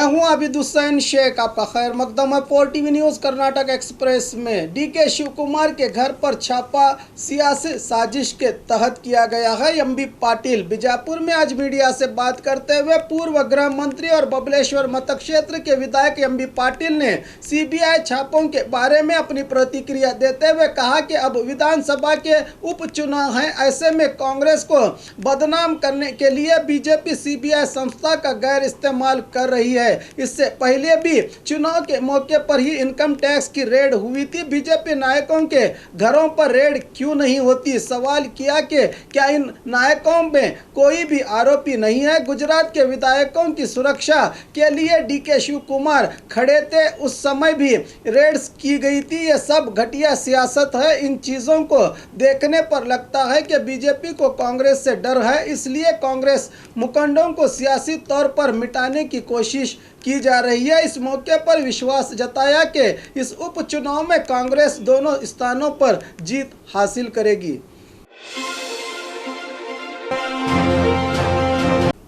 हूं आबिद हुसैन शेख, आपका खैर मकदम है 4 टीवी न्यूज़ कर्नाटक एक्सप्रेस में। डीके शिव कुमार के घर पर छापा सियासी साजिश के तहत किया गया है। एमबी पाटिल बीजापुर में आज मीडिया से बात करते हुए पूर्व गृह मंत्री और बबलेश्वर मतक्षेत्र के विधायक एमबी पाटिल ने सीबीआई छापों के बारे में अपनी प्रतिक्रिया देते हुए कहा कि अब विधानसभा के उपचुनाव हैं, ऐसे में कांग्रेस को बदनाम करने के लिए बीजेपी सीबीआई संस्था का गैर इस्तेमाल कर रही है। इससे पहले भी चुनाव के मौके पर ही इनकम टैक्स की रेड हुई थी। बीजेपी नायकों के घरों पर रेड क्यों नहीं होती? सवाल किया कि क्या इन नायकों में कोई भी आरोपी नहीं है? गुजरात के विधायकों की सुरक्षा के लिए डीके शिव कुमार खड़े थे, उस समय भी रेड्स की गई थी। ये सब घटिया सियासत है। इन चीज़ों को देखने पर लगता है कि बीजेपी को कांग्रेस से डर है, इसलिए कांग्रेस मुखंडों को सियासी तौर पर मिटाने की कोशिश की जा रही है। इस मौके पर विश्वास जताया कि इस उपचुनाव में कांग्रेस दोनों स्थानों पर जीत हासिल करेगी।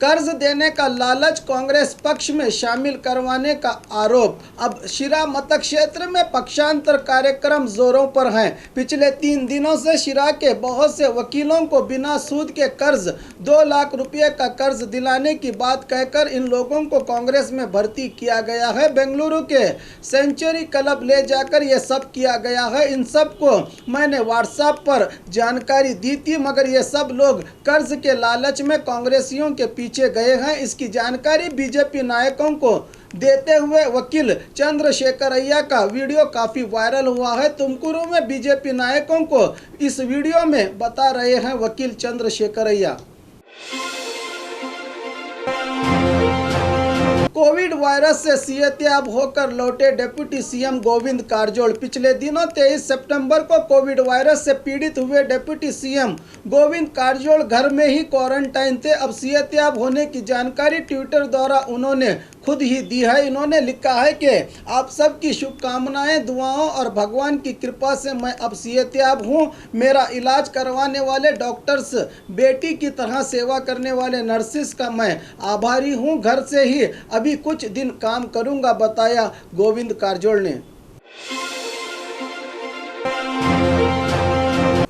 कर्ज देने का लालच कांग्रेस पक्ष में शामिल करवाने का आरोप। अब शिरा मतक्षेत्र में पक्षांतर कार्यक्रम जोरों पर हैं। पिछले 3 दिनों से शिरा के बहुत से वकीलों को बिना सूद के कर्ज 2 लाख रुपए का कर्ज दिलाने की बात कहकर इन लोगों को कांग्रेस में भर्ती किया गया है। बेंगलुरु के सेंचुरी क्लब ले जाकर ये सब किया गया है। इन सब को मैंने व्हाट्सएप पर जानकारी दी थी, मगर ये सब लोग कर्ज के लालच में कांग्रेसियों के पीछे गए हैं। इसकी जानकारी बीजेपी नायकों को देते हुए वकील चंद्रशेखरैया का वीडियो काफी वायरल हुआ है। तुमकुरू में बीजेपी नायकों को इस वीडियो में बता रहे हैं वकील चंद्रशेखरैया। कोविड वायरस से सेहतयाब होकर लौटे डिप्टी सीएम गोविंद कारजोल। पिछले दिनों 23 सितंबर को कोविड वायरस से पीड़ित हुए डिप्टी सीएम गोविंद कारजोल घर में ही क्वारंटाइन थे। अब सेहतयाब होने की जानकारी ट्विटर द्वारा उन्होंने खुद ही दी है। इन्होंने लिखा है कि आप सबकी शुभकामनाएं, दुआओं और भगवान की कृपा से मैं अब सेहतयाब हूँ। मेरा इलाज करवाने वाले डॉक्टर्स, बेटी की तरह सेवा करने वाले नर्सिस का मैं आभारी हूँ। घर से ही अभी कुछ दिन काम करूंगा, बताया गोविंद कारजोल ने।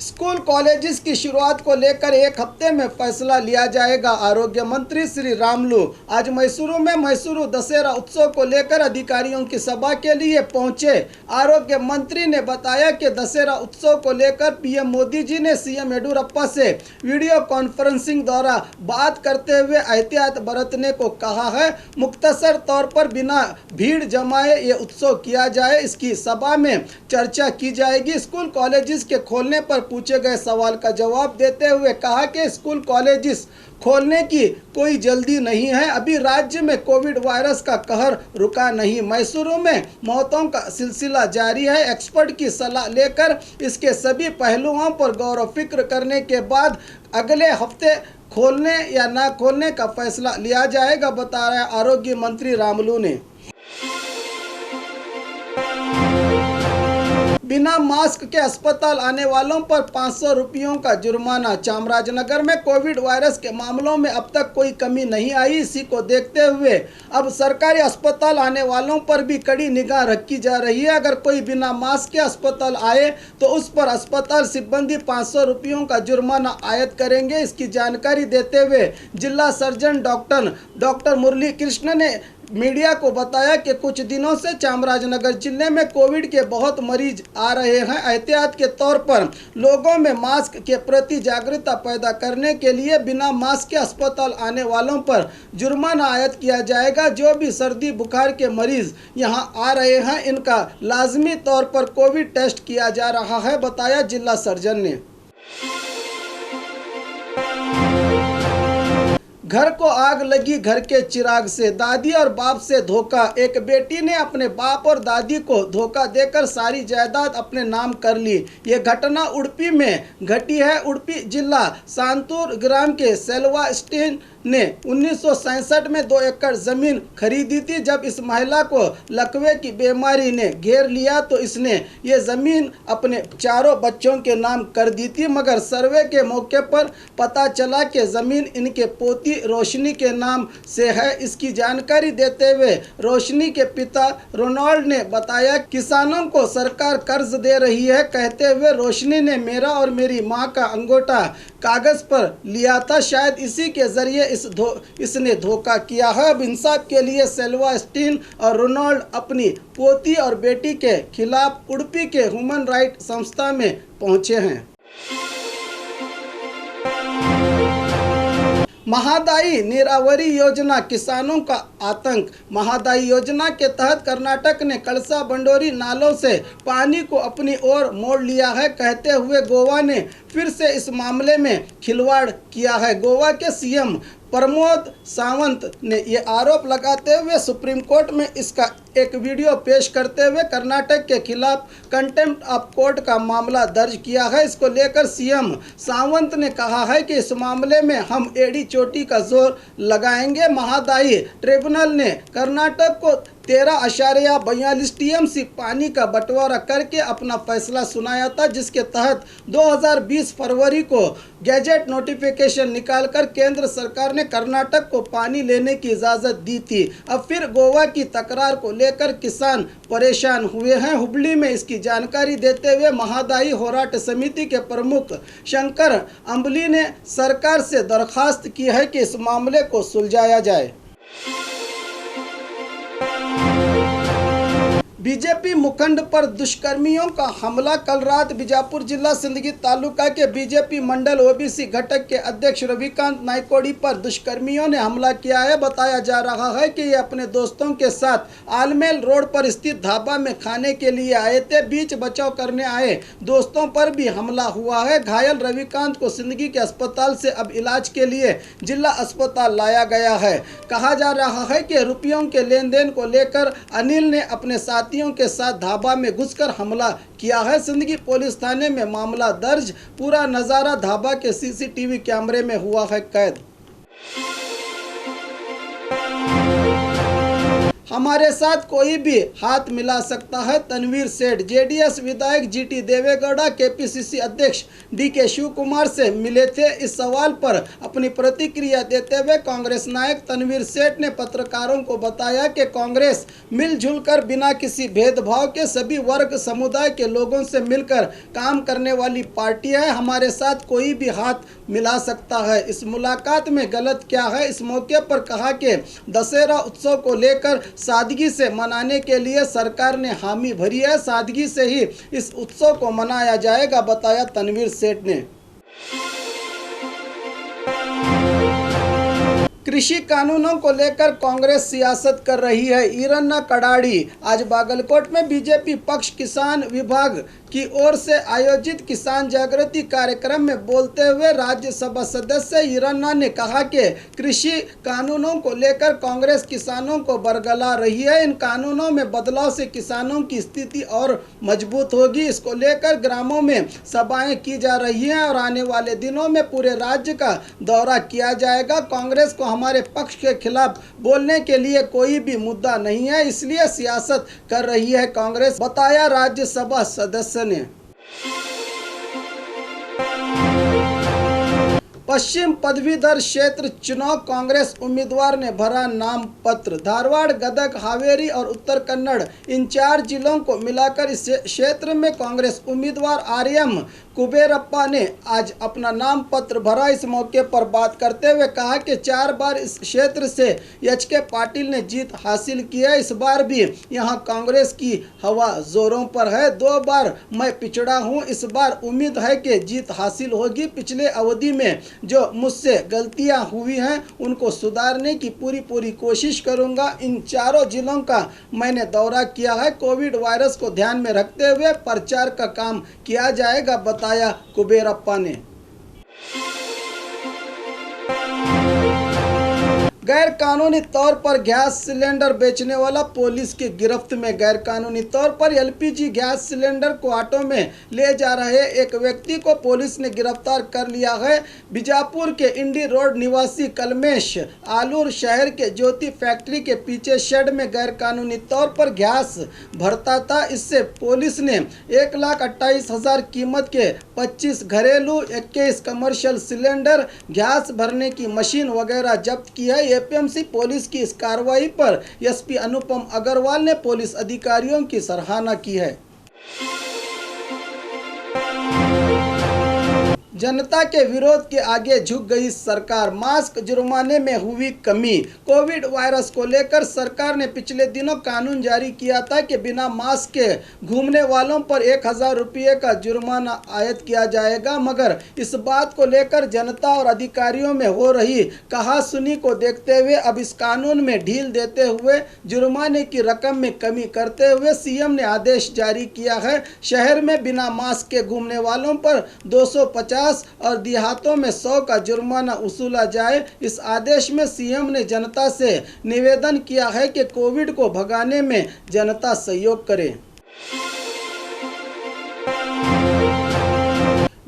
स्कूल कॉलेजेस की शुरुआत को लेकर 1 हफ्ते में फैसला लिया जाएगा। आरोग्य मंत्री श्री रामलू आज मैसूरू में मैसूरू दशहरा उत्सव को लेकर अधिकारियों की सभा के लिए पहुंचे। आरोग्य मंत्री ने बताया कि दशहरा उत्सव को लेकर पीएम मोदी जी ने सीएम येडियुरप्पा से वीडियो कॉन्फ्रेंसिंग द्वारा बात करते हुए एहतियात बरतने को कहा है। मुख्तसर तौर पर बिना भीड़ जमाए ये उत्सव किया जाए, इसकी सभा में चर्चा की जाएगी। स्कूल कॉलेजेस के खोलने पर पूछे गए सवाल का जवाब देते हुए कहा कि स्कूल कॉलेजेस खोलने की कोई जल्दी नहीं है। अभी राज्य में कोविड वायरस का कहर रुका नहीं। मैसूरू में मौतों का सिलसिला जारी है। एक्सपर्ट की सलाह लेकर इसके सभी पहलुओं पर गौर फिक्र करने के बाद अगले हफ्ते खोलने या ना खोलने का फैसला लिया जाएगा, बताया आरोग्य मंत्री रामलू ने। बिना मास्क के अस्पताल आने वालों पर 500 रुपयों का जुर्माना। चामराजनगर में कोविड वायरस के मामलों में अब तक कोई कमी नहीं आई। इसी को देखते हुए अब सरकारी अस्पताल आने वालों पर भी कड़ी निगाह रखी जा रही है। अगर कोई बिना मास्क के अस्पताल आए तो उस पर अस्पताल सिब्बंदी 500 रुपयों का जुर्माना आयद करेंगे। इसकी जानकारी देते हुए जिला सर्जन डॉक्टर मुरली कृष्ण ने मीडिया को बताया कि कुछ दिनों से चामराजनगर जिले में कोविड के बहुत मरीज आ रहे हैं। एहतियात के तौर पर लोगों में मास्क के प्रति जागरूकता पैदा करने के लिए बिना मास्क के अस्पताल आने वालों पर जुर्माना आयद किया जाएगा। जो भी सर्दी बुखार के मरीज यहां आ रहे हैं, इनका लाजमी तौर पर कोविड टेस्ट किया जा रहा है, बताया जिला सर्जन ने। घर को आग लगी घर के चिराग से, दादी और बाप से धोखा। एक बेटी ने अपने बाप और दादी को धोखा देकर सारी जायदाद अपने नाम कर ली। ये घटना उडुपी में घटी है। उडुपी जिला सांतूर ग्राम के सेल्वा स्टेन ने 1967 में 2 एकड़ जमीन खरीदी थी। जब इस महिला को लकवे की बीमारी ने घेर लिया तो इसने ये जमीन अपने 4 बच्चों के नाम कर दी थी, मगर सर्वे के मौके पर पता चला कि जमीन इनके पोती रोशनी के नाम से है। इसकी जानकारी देते हुए रोशनी के पिता रोनाल्ड ने बताया, किसानों को सरकार कर्ज दे रही है। कहते हुए रोशनी ने मेरा और मेरी मां का अंगूठा कागज पर लिया था, शायद इसी के जरिए इसने धोखा किया है। अब इंसाफ के लिए सेल्वा स्टीन और रोनाल्ड अपनी पोती और बेटी के खिलाफ उडुपी के ह्यूमन राइट संस्था में पहुंचे हैं। महादायी नीरावरी योजना, किसानों का आतंक। महादायी योजना के तहत कर्नाटक ने कळसा बंडोरी नालों से पानी को अपनी ओर मोड़ लिया है। कहते हुए गोवा ने फिर से इस मामले में खिलवाड़ किया है। गोवा के सीएम प्रमोद सावंत ने ये आरोप लगाते हुए सुप्रीम कोर्ट में इसका एक वीडियो पेश करते हुए कर्नाटक के खिलाफ कंटेम्प्ट ऑफ कोर्ट का मामला दर्ज किया है। इसको लेकर सीएम सावंत ने कहा है कि इस मामले में हम एड़ी चोटी का जोर लगाएंगे। महादायी ट्रिब्यूनल ने कर्नाटक को 13.42 टीएमसी पानी का बंटवारा करके अपना फैसला सुनाया था, जिसके तहत 2020 फरवरी को गैजेट नोटिफिकेशन निकालकर केंद्र सरकार ने कर्नाटक को पानी लेने की इजाज़त दी थी। अब फिर गोवा की तकरार को लेकर किसान परेशान हुए हैं। हुबली में इसकी जानकारी देते हुए महादायी होराट समिति के प्रमुख शंकर अंबली ने सरकार से दरखास्त की है कि इस मामले को सुलझाया जाए। बीजेपी मुखंड पर दुष्कर्मियों का हमला। कल रात बीजापुर जिला सिंदगी तालुका के बीजेपी मंडल ओबीसी घटक के अध्यक्ष रविकांत नायकोड़ी पर दुष्कर्मियों ने हमला किया है। बताया जा रहा है कि ये अपने दोस्तों के साथ आलमेल रोड पर स्थित ढाबा में खाने के लिए आए थे। बीच बचाव करने आए दोस्तों पर भी हमला हुआ है। घायल रविकांत को सिंदगी के अस्पताल से अब इलाज के लिए जिला अस्पताल लाया गया है। कहा जा रहा है कि रुपयों के लेन देन को लेकर अनिल ने अपने साथियों के साथ ढाबा में घुसकर हमला किया है। सिंदगी पुलिस थाने में मामला दर्ज। पूरा नजारा ढाबा के सीसीटीवी कैमरे में हुआ है कैद। हमारे साथ कोई भी हाथ मिला सकता है, तनवीर सेठ। जेडीएस विधायक जीटी देवेगौड़ा केपीसीसी अध्यक्ष डीके शिव कुमार से मिले थे। इस सवाल पर अपनी प्रतिक्रिया देते हुए कांग्रेस नायक तनवीर सेठ ने पत्रकारों को बताया कि कांग्रेस मिलजुल कर बिना किसी भेदभाव के सभी वर्ग समुदाय के लोगों से मिलकर काम करने वाली पार्टी है। हमारे साथ कोई भी हाथ मिला सकता है। इस मुलाकात में गलत क्या है? इस मौके पर कहा कि दशहरा उत्सव को लेकर सादगी से मनाने के लिए सरकार ने हामी भरी है। सादगी से ही इस उत्सव को मनाया जाएगा, बताया तनवीर सेठ ने। कृषि कानूनों को लेकर कांग्रेस सियासत कर रही है। ईरन्ना कडाड़ी आज बागलकोट में बीजेपी पक्ष किसान विभाग की ओर से आयोजित किसान जागृति कार्यक्रम में बोलते हुए राज्यसभा सदस्य ईरन्ना ने कहा कि कृषि कानूनों को लेकर कांग्रेस किसानों को बरगला रही है। इन कानूनों में बदलाव से किसानों की स्थिति और मजबूत होगी। इसको लेकर ग्रामों में सभाएं की जा रही हैं और आने वाले दिनों में पूरे राज्य का दौरा किया जाएगा। कांग्रेस को हमारे पक्ष के खिलाफ बोलने के लिए कोई भी मुद्दा नहीं है, इसलिए सियासत कर रही है कांग्रेस, बताया राज्यसभा सदस्य ने। पश्चिम पदवीधर क्षेत्र चुनाव कांग्रेस उम्मीदवार ने भरा नाम पत्र। धारवाड़, गदग, हावेरी और उत्तर कन्नड़ इन 4 जिलों को मिलाकर इस क्षेत्र में कांग्रेस उम्मीदवार आर्यम कुबेरप्पा ने आज अपना नाम पत्र भरा। इस मौके पर बात करते हुए कहा कि 4 बार इस क्षेत्र से एच.के. पाटिल ने जीत हासिल की है। इस बार भी यहां कांग्रेस की हवा जोरों पर है। 2 बार मैं पिछड़ा हूं, इस बार उम्मीद है कि जीत हासिल होगी। पिछले अवधि में जो मुझसे गलतियां हुई हैं उनको सुधारने की पूरी कोशिश करूंगा। इन 4 जिलों का मैंने दौरा किया है। कोविड वायरस को ध्यान में रखते हुए प्रचार का काम किया जाएगा, बताया कुबेरप्पा ने। गैर कानूनी तौर पर गैस सिलेंडर बेचने वाला पुलिस की गिरफ्त में। गैर कानूनी तौर पर एलपीजी गैस सिलेंडर को ऑटो में ले जा रहे एक व्यक्ति को पुलिस ने गिरफ्तार कर लिया है। बीजापुर के इंडी रोड निवासी कलमेश आलूर शहर के ज्योति फैक्ट्री के पीछे शेड में गैर कानूनी तौर पर गैस भरता था। इससे पुलिस ने 1,28,000 कीमत के 25 घरेलू 21 कमर्शियल सिलेंडर, गैस भरने की मशीन वगैरह जब्त की है। एपीएमसी पुलिस की इस कार्रवाई पर एसपी अनुपम अग्रवाल ने पुलिस अधिकारियों की सराहना की है। जनता के विरोध के आगे झुक गई सरकार, मास्क जुर्माने में हुई कमी। कोविड वायरस को लेकर सरकार ने पिछले दिनों कानून जारी किया था कि बिना मास्क के घूमने वालों पर 1,000 रुपये का जुर्माना आयद किया जाएगा, मगर इस बात को लेकर जनता और अधिकारियों में हो रही कहासुनी को देखते हुए अब इस कानून में ढील देते हुए जुर्माने की रकम में कमी करते हुए सीएम ने आदेश जारी किया है। शहर में बिना मास्क के घूमने वालों पर 250 और देहातों में 100 का जुर्माना वसूला जाए। इस आदेश में सीएम ने जनता से निवेदन किया है कि कोविड को भगाने में जनता सहयोग करे।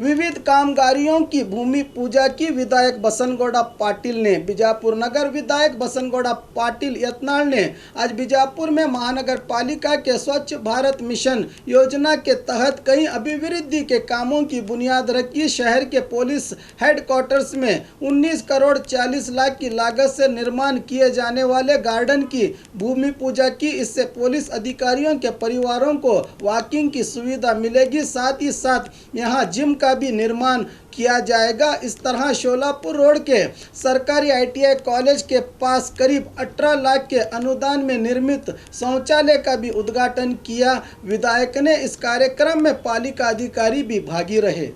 विविध कामगारियों की भूमि पूजा की विधायक बसनगौड़ा पाटिल ने। बीजापुर नगर विधायक बसनगौड़ा पाटिल यत्नाल ने आज बीजापुर में महानगर पालिका के स्वच्छ भारत मिशन योजना के तहत कई अभिवृद्धि के कामों की बुनियाद रखी। शहर के पुलिस हेडक्वार्टर्स में 19 करोड़ 40 लाख की लागत से निर्माण किए जाने वाले गार्डन की भूमि पूजा की। इससे पुलिस अधिकारियों के परिवारों को वॉकिंग की सुविधा मिलेगी, साथ ही साथ यहाँ जिम का भी निर्माण किया जाएगा। इस तरह शोलापुर रोड के सरकारी ITI कॉलेज के पास करीब 18 लाख के अनुदान में निर्मित शौचालय का भी उद्घाटन किया। विधायक ने इस कार्यक्रम में पालिका अधिकारी भी भागी रहे।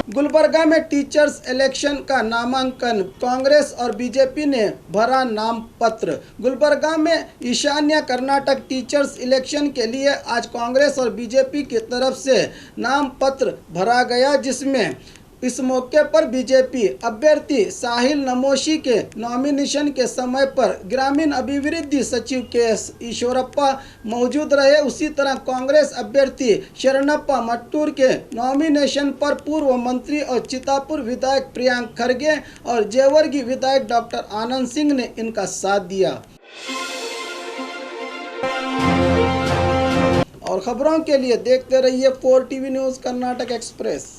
गुलबर्गा में टीचर्स इलेक्शन का नामांकन, कांग्रेस और बीजेपी ने भरा नाम पत्र। गुलबर्गा में ईशान्य कर्नाटक टीचर्स इलेक्शन के लिए आज कांग्रेस और बीजेपी की तरफ से नाम पत्र भरा गया, जिसमें इस मौके पर बीजेपी अभ्यर्थी साहिल नमोशी के नॉमिनेशन के समय पर ग्रामीण अभिवृद्धि सचिव KS ईश्वरप्पा मौजूद रहे। उसी तरह कांग्रेस अभ्यर्थी शरणप्पा मट्टूर के नॉमिनेशन पर पूर्व मंत्री और चितापुर विधायक प्रियांक खरगे और जेवर्गी विधायक डॉक्टर आनंद सिंह ने इनका साथ दिया। और खबरों के लिए देखते रहिए 4 TV न्यूज़ कर्नाटक एक्सप्रेस।